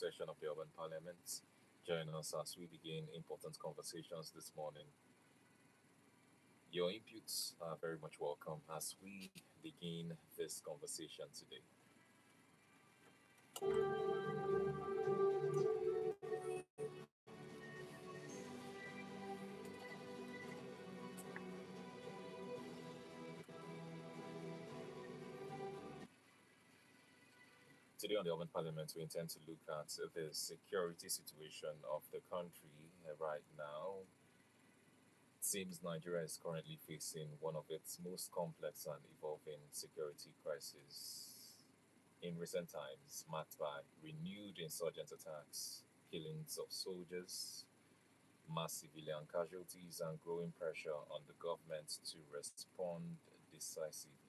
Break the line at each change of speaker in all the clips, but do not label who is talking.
session of the Urban Parliament. Join us as we begin important conversations this morning. Your inputs are very much welcome as we begin this conversation today. Today on the Urban Parliament, we intend to look at the security situation of the country right now. It seems Nigeria is currently facing one of its most complex and evolving security crises in recent times, marked by renewed insurgent attacks, killings of soldiers, mass civilian casualties, and growing pressure on the government to respond decisively.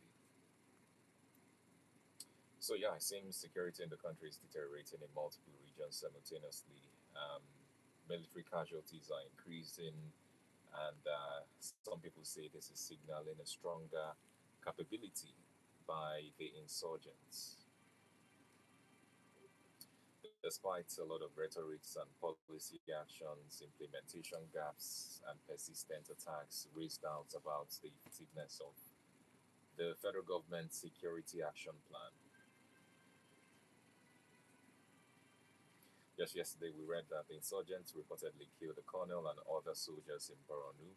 So, yeah, it seems security in the country is deteriorating in multiple regions simultaneously. Um, Military casualties are increasing, and some people say this is signaling a stronger capability by the insurgents. Despite a lot of rhetorics and policy actions, implementation gaps, and persistent attacks raised doubts about the effectiveness of the federal government's security action plan. Just yesterday, we read that the insurgents reportedly killed a colonel and other soldiers in Boronu.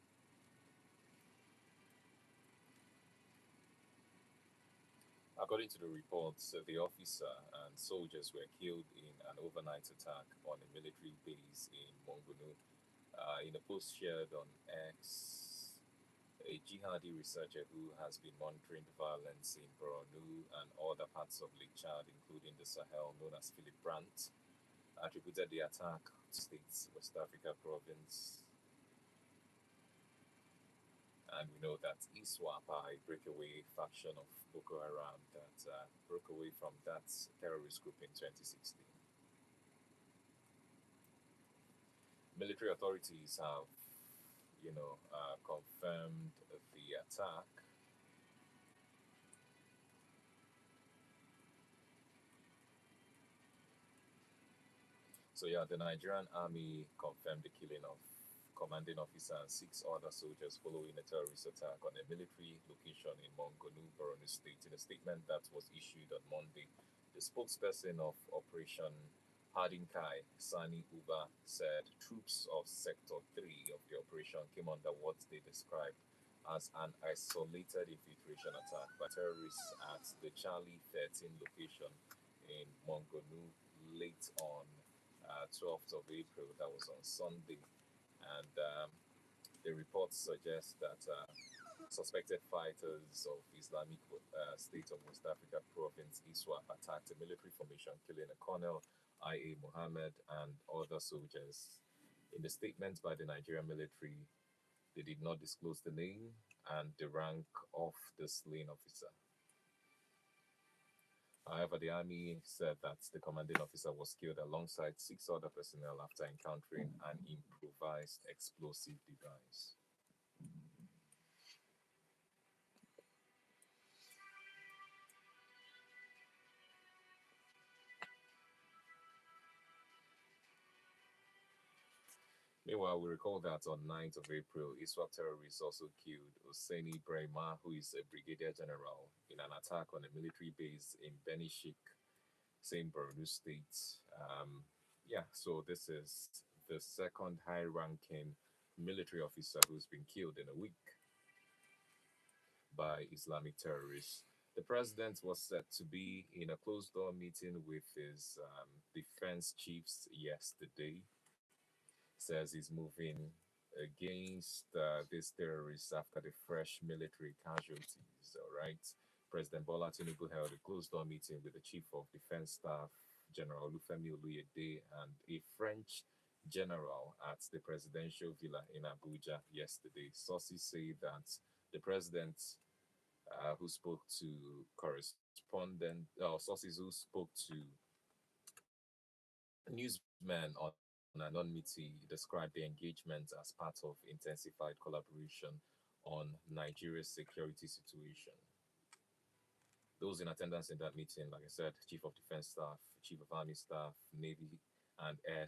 According to the reports, the officer and soldiers were killed in an overnight attack on a military base in Mongunu. In a post shared on X, a jihadi researcher who has been monitoring the violence in Boronu and other parts of Lake Chad, including the Sahel, known as Philip Brandt, attributed the attack to state's West Africa province. And we know that ISWAP, a breakaway faction of Boko Haram that broke away from that terrorist group in 2016. Military authorities have, confirmed the attack. So yeah, the Nigerian army confirmed the killing of commanding officer and six other soldiers following a terrorist attack on a military location in Mongonu, Borno State. In a statement that was issued on Monday, the spokesperson of Operation Hardinkai, Sani Uba, said troops of Sector 3 of the operation came under what they described as an isolated infiltration attack by terrorists at the Charlie 13 location in Mongonu late on 12th of April. That was on Sunday. And the reports suggest that suspected fighters of Islamic State of West Africa province ISWAP attacked a military formation, killing a colonel, I.A. Mohammed, and other soldiers. In the statement by the Nigerian military, they did not disclose the name and the rank of the slain officer. However, the army said that the commanding officer was killed alongside six other personnel after encountering an improvised explosive device. Meanwhile, we recall that on 9th of April, ISWAP terrorists also killed Hosseini Brahma, who is a brigadier general, in an attack on a military base in Benishik, same Borno State. So this is the second high-ranking military officer who's been killed in a week by Islamic terrorists. The president was said to be in a closed-door meeting with his defense chiefs yesterday. Says he's moving against these terrorists after the fresh military casualties. All right. President Bola Tinubu held a closed-door meeting with the Chief of Defense Staff, General Olufemi Oluyede, and a French general at the presidential villa in Abuja yesterday. Sources say that the president, who spoke to sources who spoke to newsmen on an meeting described the engagement as part of intensified collaboration on Nigeria's security situation. Those in attendance in that meeting, like I said, Chief of Defense Staff, Chief of Army Staff, Navy and Air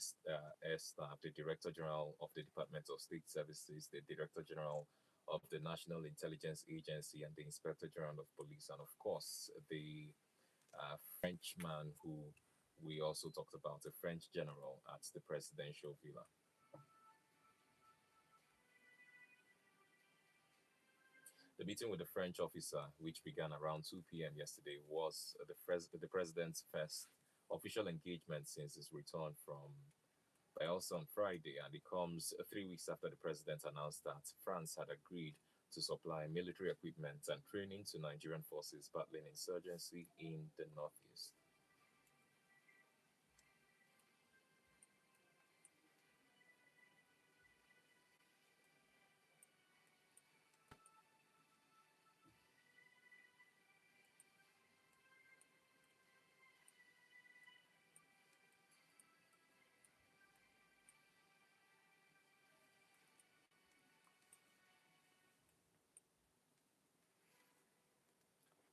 Staff, the Director General of the Department of State Services, the Director General of the National Intelligence Agency, and the Inspector General of Police, and of course, the Frenchman who we also talked about, the French general at the presidential villa. The meeting with the French officer, which began around 2 p.m. yesterday, was the president's first official engagement since his return from Bielsa on Friday, and it comes 3 weeks after the president announced that France had agreed to supply military equipment and training to Nigerian forces battling insurgency in the northeast.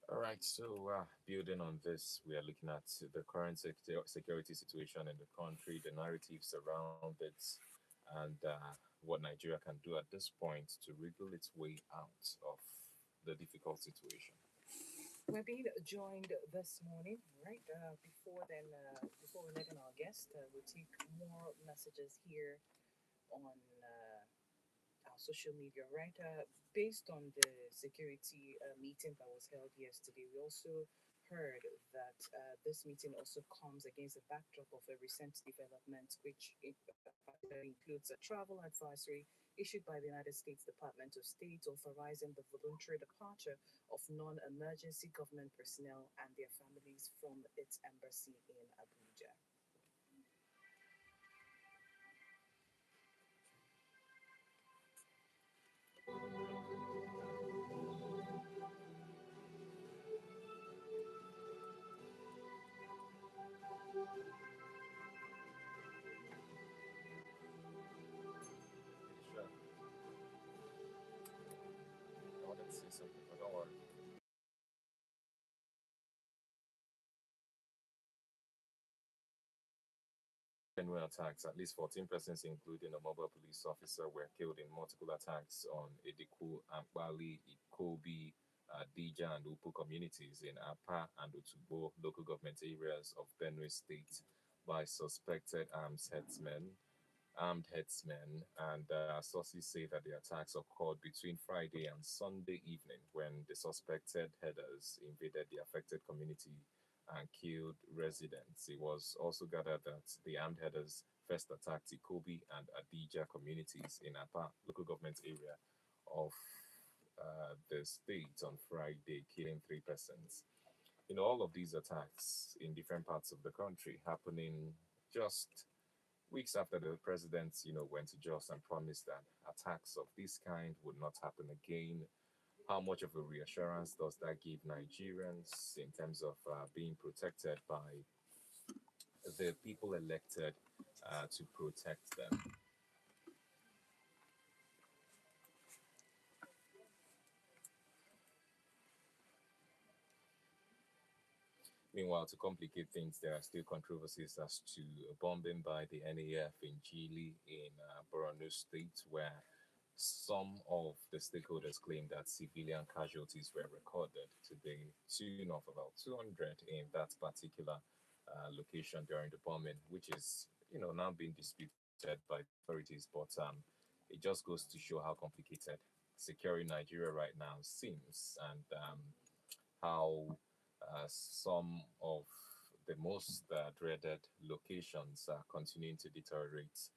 All right, so building on this, we are looking at the current security situation in the country, the narratives around it, and what Nigeria can do at this point to wriggle its way out of the difficult situation.
We're being joined this morning, right? Before we let in our guest, we'll take more messages here on our social media, right? Based on the security meeting that was held yesterday, we also heard that this meeting also comes against the backdrop of a recent development, which particularly includes a travel advisory issued by the United States Department of State authorizing the voluntary departure of non emergency government personnel and their families from its embassy in Abuja.
Sure. I wanted to say something, but don't worry. Benue attacks, at least 14 persons, including a mobile police officer, were killed in multiple attacks on Ediku, Ampali, Ikobi, Dija, and Upu communities in Apa and Otubo local government areas of Benue State by suspected armed headsmen, and sources say that the attacks occurred between Friday and Sunday evening when the suspected headers invaded the affected community and killed residents. It was also gathered that the armed headers first attacked Ikobi and Adija communities in Apa local government area of the state on Friday, killing 3 persons. All of these attacks in different parts of the country happening just weeks after the president, went to Jos and promised that attacks of this kind would not happen again. How much of a reassurance does that give Nigerians in terms of being protected by the people elected to protect them? Meanwhile, to complicate things, there are still controversies as to a bombing by the NAF in Gili in Borno State, where some of the stakeholders claim that civilian casualties were recorded to the tune of about 200 in that particular location during the bombing, which is, now being disputed by the authorities. But it just goes to show how complicated securing Nigeria right now seems, and how some of the most dreaded locations are continuing to deteriorate.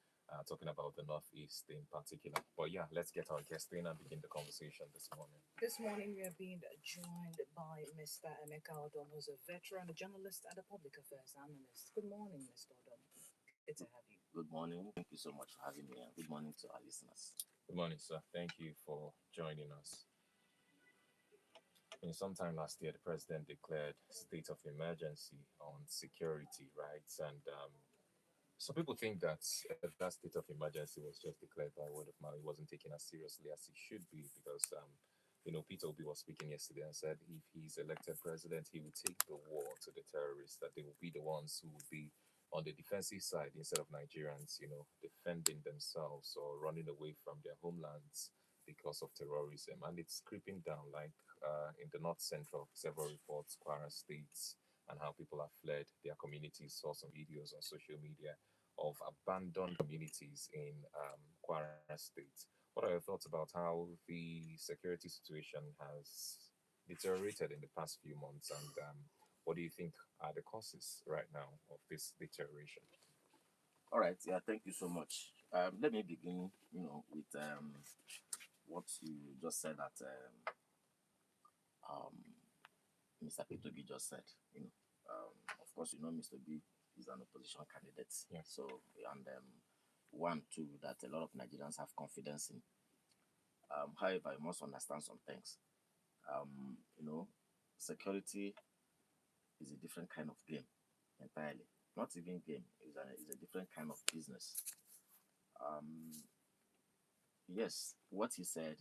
Talking about the Northeast in particular. But yeah, let's get our guest in and begin the conversation this morning.
This morning, we are being joined by Mr. Emeka Odom, who's a veteran, a journalist, and a public affairs analyst. Good morning, Mr. Odom. Good to have you.
Good morning. Thank you so much for having me, and good morning to our listeners.
Good morning, sir. Thank you for joining us. Sometime last year, the president declared state of emergency on security, right? And some people think that that state of emergency was just declared by word of mouth. It wasn't taken as seriously as it should be because, Peter Obi was speaking yesterday and said if he's elected president, he would take the war to the terrorists, that they will be the ones who would be on the defensive side instead of Nigerians, defending themselves or running away from their homelands because of terrorism. And it's creeping down, like in the north central, several reports, Kwara states, and how people have fled their communities. Saw some videos on social media of abandoned communities in Kwara State. What are your thoughts about how the security situation has deteriorated in the past few months, and what do you think are the causes right now of this deterioration?
All right. Yeah. Thank you so much. Let me begin. With what you just said that um, Mr. Petogi just said. Of course, Mr. B is an opposition candidate.
Yeah.
So, and one, two, that a lot of Nigerians have confidence in. However, you must understand some things. Um, you know, Security is a different kind of game entirely. Not even game. It's a different kind of business. Um, yes, what he said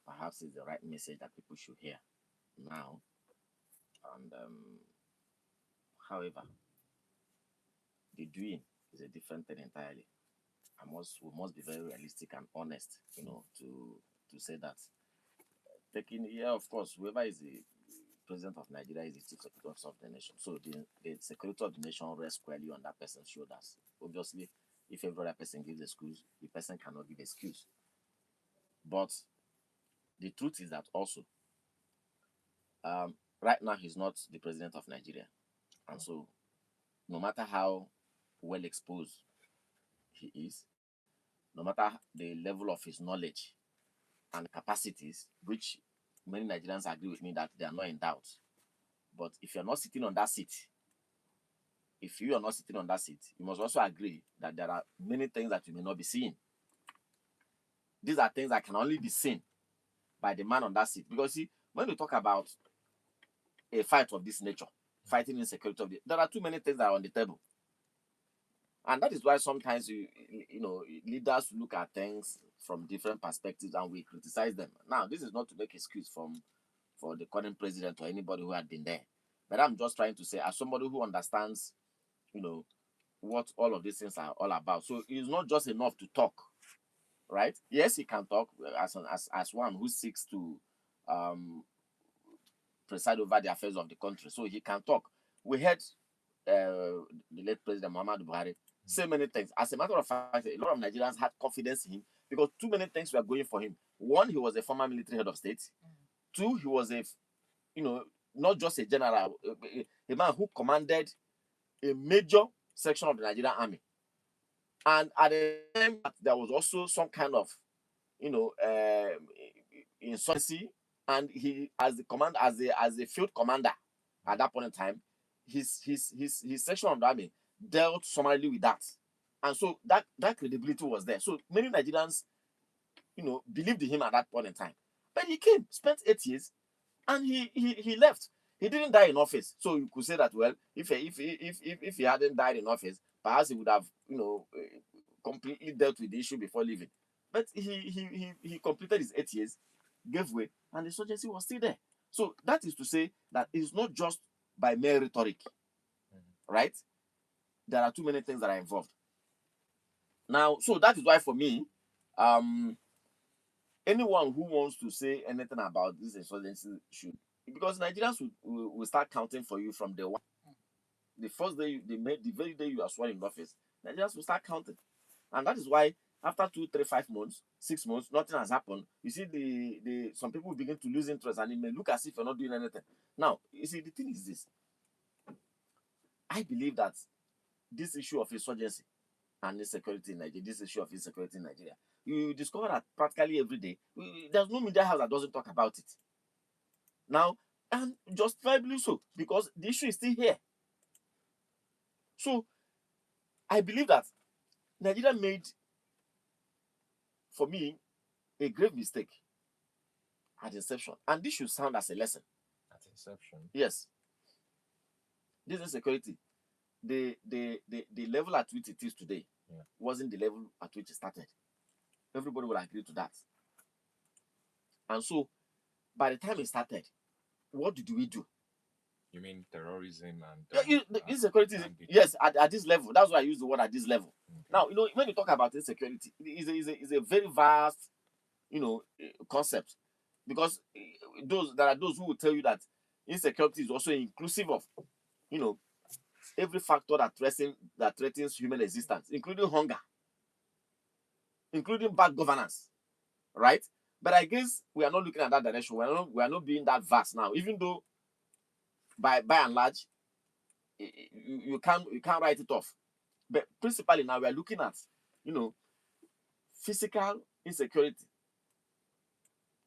perhaps is the right message that people should hear now. And however, the doing is a different thing entirely. We must be very realistic and honest, to say that taking, yeah, of course, whoever is the president of Nigeria is the chief security of the nation. So the security of the nation rests squarely on that person's shoulders. Obviously, if every other person gives excuse, the person cannot give excuse. But the truth is that also, right now he's not the president of Nigeria, and so no matter how well exposed he is, no matter the level of his knowledge and capacities, which many Nigerians agree with me that they are not in doubt. But if you're not sitting on that seat, if you are not sitting on that seat, you must also agree that there are many things that you may not be seeing. These are things that can only be seen by the man on that seat. Because see, when we talk about a fight of this nature, fighting insecurity there are too many things that are on the table. And that is why sometimes leaders look at things from different perspectives and we criticize them. Now, this is not to make excuse for the current president or anybody who had been there. But I'm just trying to say, as somebody who understands, what all of these things are all about. So it's not just enough to talk, right? Yes, he can talk as one who seeks to preside over the affairs of the country. So he can talk. We heard the late President Muhammadu Buhari say many things. As a matter of fact, a lot of Nigerians had confidence in him because too many things were going for him. One, he was a former military head of state. Two, he was not just a general, a man who commanded a major section of the Nigerian army. And at the time, there was also some kind of, insurgency, and he, as the command, as a field commander at that point in time, his section of the army dealt summarily with that, and so that credibility was there. So many Nigerians, believed in him at that point in time. But he came, spent 8 years, and he left. He didn't die in office, so you could say that, well, if he hadn't died in office, perhaps he would have completely dealt with the issue before leaving. But he completed his 8 years, gave way, and the insurgency was still there. So that is to say that it's not just by mere rhetoric, right? There are too many things that are involved. Now, so that is why for me, anyone who wants to say anything about this insurgency should, because Nigerians will start counting for you from the one. The first day the very day you are sworn in office, Nigerians will start counting. And that is why after 2, 3, 5 months, 6 months, nothing has happened. You see, the some people begin to lose interest and it may look as if you're not doing anything. Now, you see, the thing is this. I believe that this issue of insurgency and insecurity in Nigeria, this issue of insecurity in Nigeria, you discover that practically every day, there's no media house that doesn't talk about it. Now, and justifiably so, because the issue is still here. So, I believe that Nigeria made, for me, a grave mistake at inception. And this should sound as a lesson.
At inception?
Yes. This insecurity, the level at which it is today, wasn't the level at which it started. Everybody will agree to that. And so, by the time it started, what did we do?
You mean terrorism and
The insecurity
banditry?
yes, at this level. That's why I use the word at this level.
Okay.
Now, when you talk about insecurity, is a very vast, concept, because there are those who will tell you that insecurity is also inclusive of, you know, every factor that threatens human existence, including hunger, including bad governance, right? But I guess we are not looking at that direction. We are not being that vast now, even though by and large, you can't write it off. But principally now we are looking at, physical insecurity,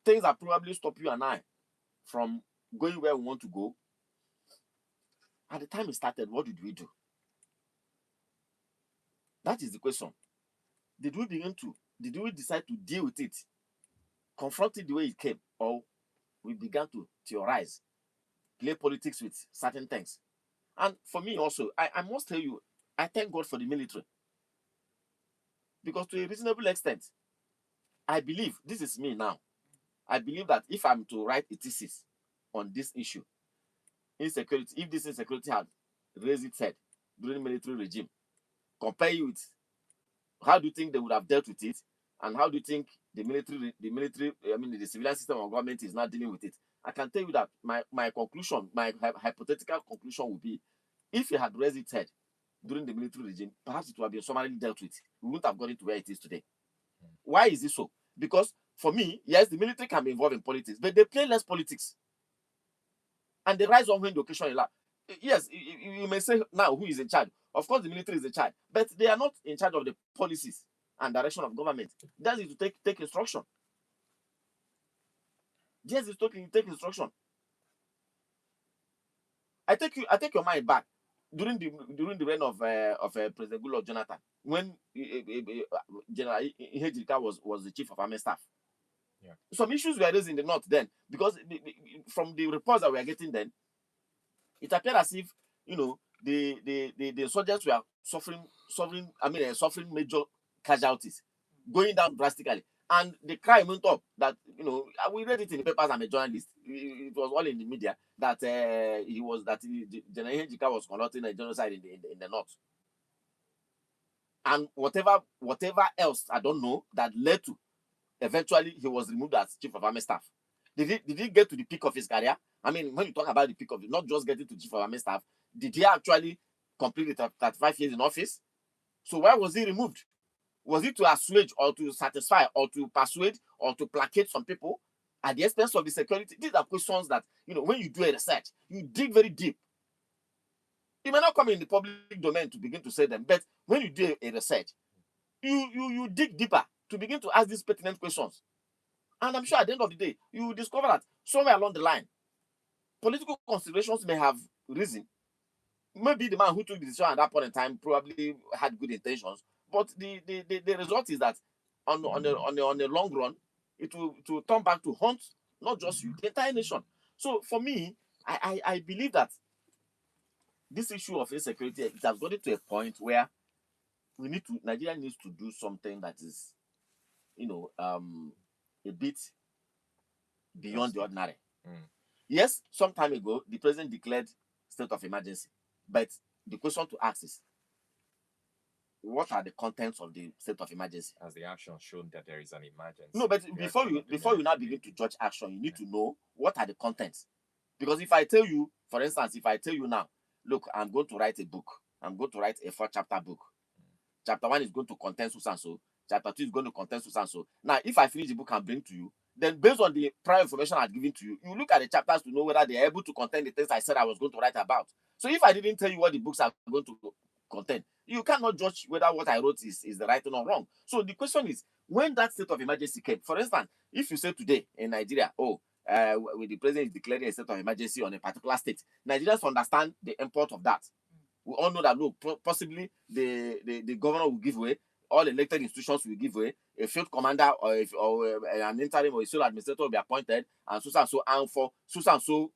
things that probably stop you and I from going where we want to go. At the time it started, what did we do? That is the question. Did we decide to deal with it, confront it the way it came, or we began to theorize, play politics with certain things? And for me also, I must tell you, I thank God for the military, because to a reasonable extent, I believe, this is me now, I believe that if I'm to write a thesis on this issue, insecurity, if this insecurity had raised its head during military regime, compare it with how do you think they would have dealt with it, and how do you think the civilian system of government is not dealing with it? I can tell you that my conclusion, my hypothetical conclusion would be, if it had raised its head during the military regime, perhaps it would have been summarily dealt with. We wouldn't have got it to where it is today. Why is this so? Because for me, yes, the military can be involved in politics, but they play less politics. And they rise on when the occasion allows. Yes, you may say now who is in charge. Of course, the military is in charge, but they are not in charge of the policies and direction of government. That is to take instruction. Yes, it's talking take instruction. I take your mind back during the reign of President Goodluck Jonathan, when General Ihejirika was the chief of army staff.
Yeah.
Some issues were raised in the north then, because from the reports that we are getting then, it appeared as if the soldiers were suffering major casualties, going down drastically. And the crime went up that, we read it in the papers. I'm a journalist. It was all in the media that General Henjika was conducting a genocide in the north. And whatever else, I don't know, that led to eventually he was removed as chief of army staff. Did he get to the peak of his career? I mean, when you talk about the peak of it, not just getting to chief of army staff, did he actually complete the 35 years in office? So why was he removed? Was it to assuage or to satisfy or to persuade or to placate some people at the expense of the security? These are questions that, when you do a research, you dig very deep. You may not come in the public domain to begin to say them, but when you do a research, you dig deeper to begin to ask these pertinent questions. And I'm sure at the end of the day, you will discover that somewhere along the line, political considerations may have risen. Maybe the man who took the decision at that point in time probably had good intentions, but the result is that on the long run, it will turn back to haunt not just you, the entire nation. So for me, I believe that this issue of insecurity, it has gotten to a point where Nigeria needs to do something that is, a bit beyond the ordinary. Yes, some time ago, the president declared state of emergency. But the question to ask is, what are the contents of the state of emergency?
Has the action shown that there is an emergency?
No, but before you now begin to judge action, you need to know what are the contents. Because if I tell you, for instance, now, look, I'm going to write a book. I'm going to write a 4-chapter book. Chapter 1 is going to contain so and so. Chapter 2 is going to contain so and so. Now, if I finish the book and bring to you, then based on the prior information I've given to you, you look at the chapters to know whether they are able to contain the things I said I was going to write about. So if I didn't tell you what the books are going to contain, you cannot judge whether what I wrote is the right or wrong. So the question is, when that state of emergency came, for instance, if you say today in Nigeria, with the president declaring a state of emergency on a particular state, Nigerians understand the import of that. We all know that, look, possibly the governor will give way, all elected institutions will give way, a field commander or an interim or a sole administrator will be appointed, and so and for so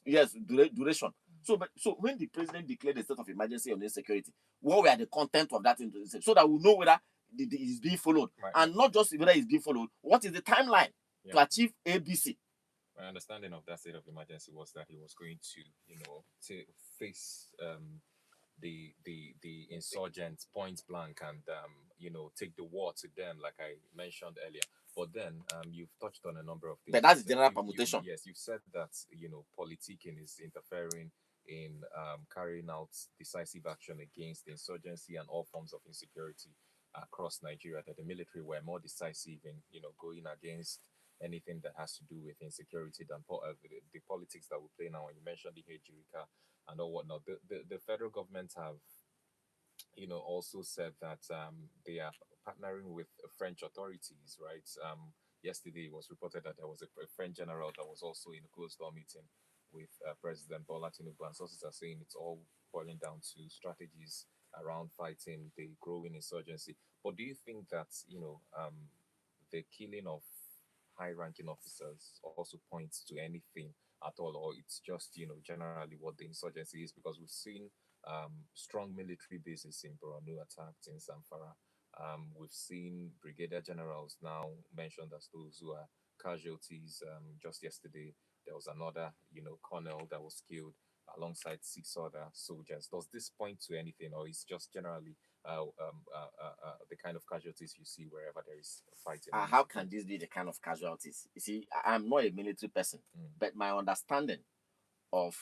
yes, duration. So when the president declared a state of emergency on insecurity, what were the content of that insecurity? So that we know whether it is being followed, right. And not just whether it's being followed, what is the timeline to achieve ABC?
My understanding of that state of emergency was that he was going to, to face the insurgents point blank and take the war to them, like I mentioned earlier. But then you've touched on a number of
But
things.
that's
You
the
said
general permutation.
yes, you've said that politicking is interfering in carrying out decisive action against the insurgency and all forms of insecurity across Nigeria. That the military were more decisive in going against anything that has to do with insecurity than the politics that we play now. And you mentioned the Hejirika and all whatnot. The federal government have also said that they are partnering with French authorities, right? Yesterday it was reported that there was a French general that was also in a closed door meeting with President Bola Tinubu, and sources are saying it's all boiling down to strategies around fighting the growing insurgency. But do you think that the killing of high-ranking officers also points to anything at all, or it's just generally what the insurgency is? Because we've seen strong military bases in Borno attacked in Zamfara. We've seen brigadier generals now mentioned as those who are casualties. Just yesterday, there was another, colonel that was killed alongside six other soldiers. Does this point to anything, or is just generally the kind of casualties you see wherever there is fighting?
How can this be the kind of casualties? You see, I'm not a military person, but my understanding of,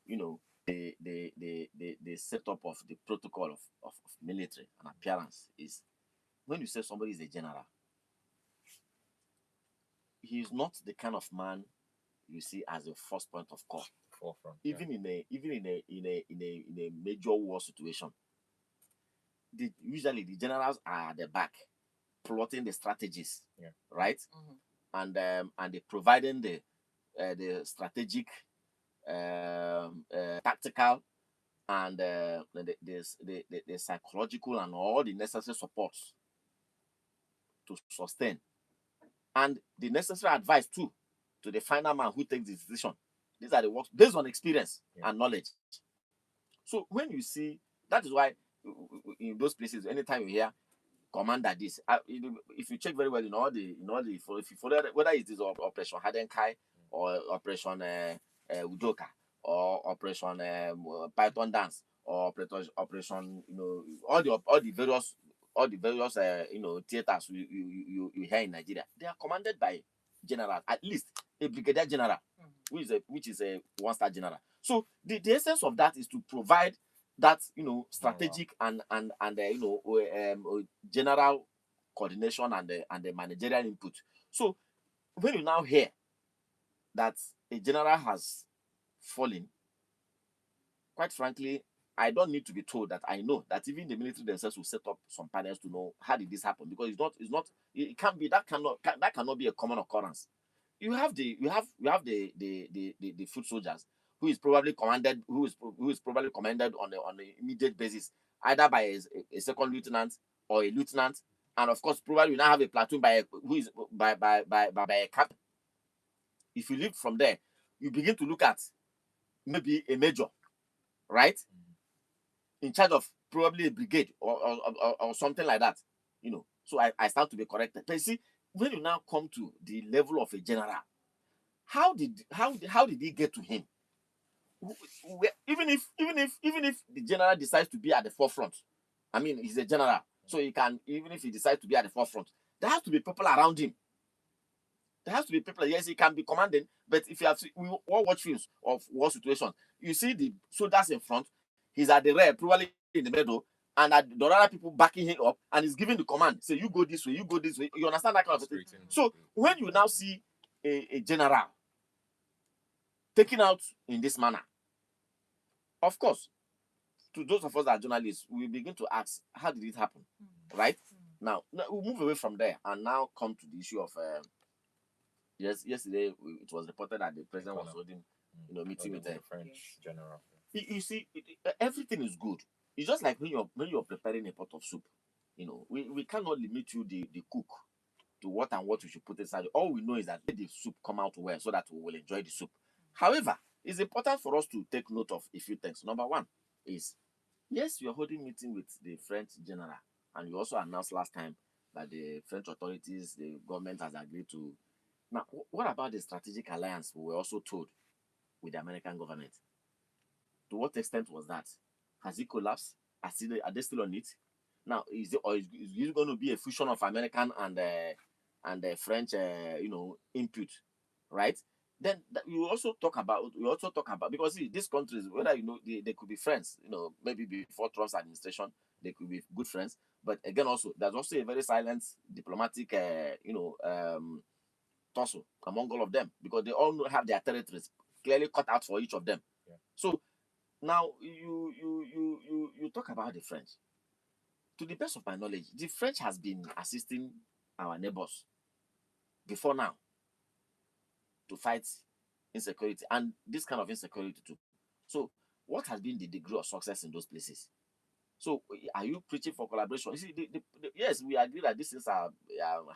the setup of the protocol of military and appearance is, when you say somebody is a general, he is not the kind of man you see as a first point of call.
Forefront,
Even in a major war situation, usually the generals are at the back, plotting the strategies, right? And they providing the strategic, tactical, and the psychological and all the necessary supports to sustain, and the necessary advice too to the final man who takes the decision. These are the works based on experience and knowledge. So when you see, that is why in those places, anytime you hear commander this, if you check very well if you follow, whether it is Operation Hardenkai or Operation Udoka or Operation Python Dance or Operation all the various theaters you hear in Nigeria, they are commanded by general, at least a brigadier general, which is a one-star general. So the essence of that is to provide that strategic and general coordination and the managerial input. So when you now hear that a general has fallen, quite frankly, I don't need to be told that I know that even the military themselves will set up some panels to know how did this happen, because it can't be, that cannot be a common occurrence. You have the foot soldiers who is probably commanded on the immediate basis, either by a second lieutenant or a lieutenant, and of course probably you now have a platoon by a captain. If you leave from there, you begin to look at maybe a major, right, in charge of probably a brigade or something like that, So I start to be corrected. But you see, when you now come to the level of a general, how did he get to him? Even if the general decides to be at the forefront, I mean, he's a general, so he can, even if he decides to be at the forefront, there has to be people around him. There has to be people. Yes, he can be commanding, but if you have we all watch films of war situations, you see the soldiers in front, he's at the rear, probably in the middle, and the other people backing him up, and he's giving the command. Say, you go this way, you go this way. You understand that kind of thing? So when you now see a general taken out in this manner, of course, to those of us that are journalists, we begin to ask, how did it happen? Right? Now, we'll move away from there and now come to the issue of yesterday it was reported that the president was holding meeting with the
French general.
You see, everything is good. It's just like when you're preparing a pot of soup. We cannot limit you the cook to what you should put inside. All we know is that let the soup come out well so that we will enjoy the soup. However, it's important for us to take note of a few things. Number one is, yes, you're holding meeting with the French general, and you also announced last time that the French authorities, the government has agreed to Now, what about the strategic alliance we were also told with the American government? To what extent was that? Has it collapsed? Are they still on it? Now, is it going to be a fusion of American and French, input, right? Then we also talk about because see, these countries, whether they could be friends, maybe before Trump's administration, they could be good friends. But again, also there's also a very silent diplomatic, tussle among all of them because they all have their territories clearly cut out for each of them.
Yeah.
So now you talk about the French. To the best of my knowledge, the French has been assisting our neighbors before now to fight insecurity and this kind of insecurity too. So what has been the degree of success in those places? So are you preaching for collaboration? You see, yes, we agree that these things are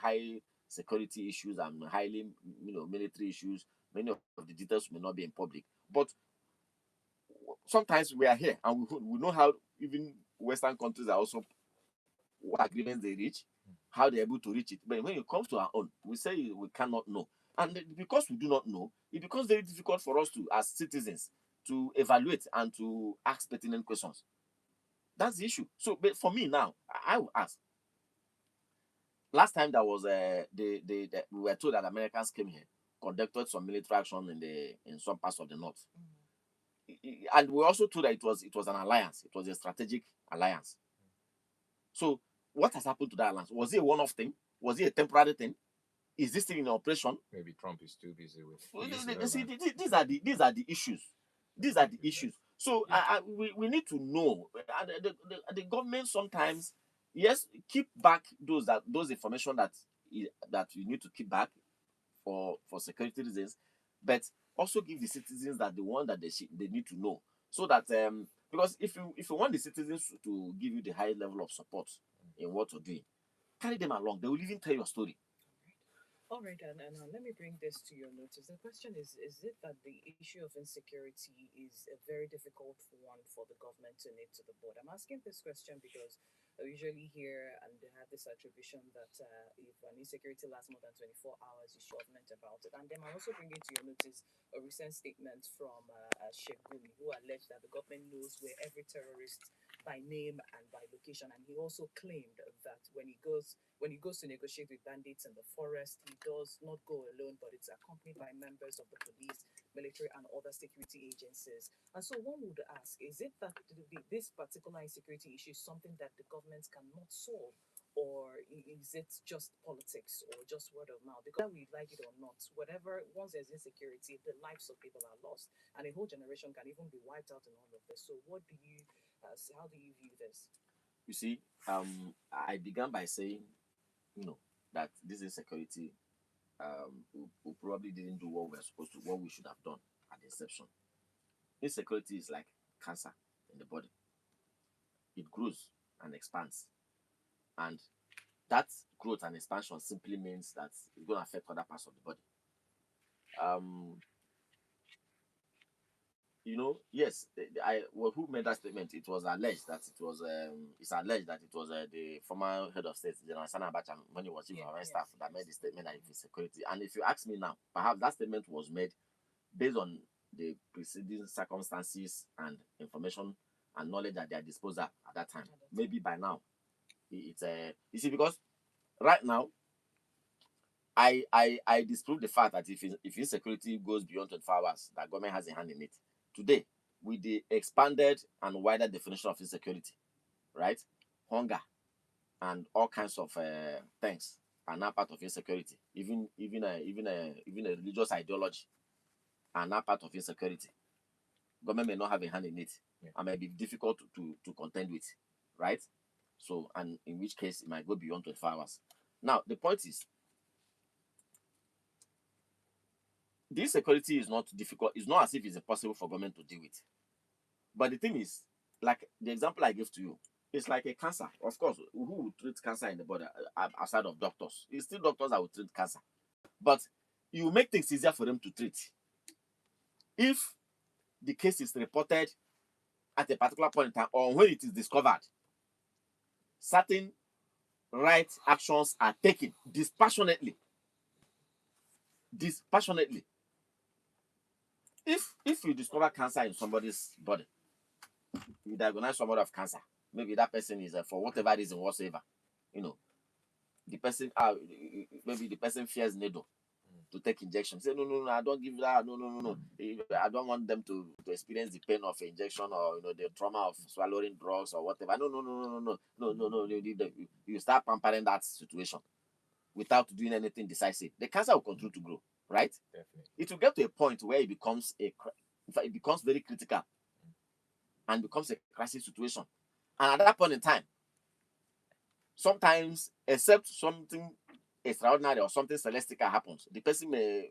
high security issues and highly military issues. Many of the details may not be in public, but sometimes we are here and we know how even Western countries are also what agreements they reach, how they're able to reach it. But when it comes to our own, we say we cannot know. And because we do not know, it becomes very difficult for us to, as citizens, to evaluate and to ask pertinent questions. That's the issue. So, but for me now, I will ask. Last time there was we were told that Americans came here, conducted some military action in some parts of the north, and we also told that it was an alliance. It was a strategic alliance. So, what has happened to that alliance? Was it a one-off thing? Was it a temporary thing? Is this thing in operation?
Maybe Trump is too busy with.
These are the issues. These are the issues. So we need to know. And the government sometimes, yes, keep back those information that you need to keep back for security reasons, but also give the citizens that the one that they need to know, so that because if you want the citizens to give you the high level of support in what you're doing, carry them along. They will even tell your story.
All right, and let me bring this to your notice. The question is it that the issue of insecurity is a very difficult one for the government to nip to the board? I'm asking this question because I usually hear and they have this attribution that if an insecurity lasts more than 24 hours, you should government about it. And then I also bring into your notice a recent statement from Sheikh Gumi, who alleged that the government knows where every terrorist by name and by location. And he also claimed that when he goes to negotiate with bandits in the forest, he does not go alone, but it's accompanied by members of the police, military, and other security agencies. And so one would ask, is it that this particular insecurity issue is something that the government cannot solve? Or is it just politics or just word of mouth? Because we like it or not, whatever, once there's insecurity, the lives of people are lost, and a whole generation can even be wiped out in all of this. So, how do you view this?
You see, I began by saying, that this insecurity, we probably didn't do what we should have done at the inception. Insecurity is like cancer in the body. It grows and expands, and that growth and expansion simply means that it's going to affect other parts of the body. Um, yes, who made that statement? It was alleged that it's alleged that it was the former head of state, General Sani Abacha, when he was chief of army staff, that made the statement that it is security. And if you ask me now, perhaps that statement was made based on the preceding circumstances and information and knowledge at their disposal at that time. Maybe by now, it's you see, because right now, I disprove the fact that if insecurity goes beyond 24 hours, that government has a hand in it. Today, with the expanded and wider definition of insecurity, right? Hunger and all kinds of things are now part of insecurity. Even a religious ideology are now part of insecurity. Government may not have a hand in it, and may be difficult to contend with, right? So, and in which case it might go beyond 24 hours. Now, the point is, this security is not difficult. It's not as if it's impossible for government to deal with. But the thing is, like the example I gave to you, it's like a cancer. Of course, who will treat cancer in the body outside of doctors? It's still doctors that will treat cancer. But you make things easier for them to treat. If the case is reported at a particular point in time or when it is discovered, certain right actions are taken dispassionately. dispassionately. If you discover cancer in somebody's body, you diagnose somebody of cancer, maybe that person is for whatever reason whatsoever, the person maybe the person fears needle to take injection. Say no, I don't give that. No. I don't want them to experience the pain of injection or the trauma of swallowing drugs or whatever. No. You start pampering that situation without doing anything decisive. The cancer will continue to grow, right?
Definitely.
It will get to a point where it becomes it becomes very critical and becomes a crisis situation. And at that point in time, sometimes, except something extraordinary or something celestial happens, the person may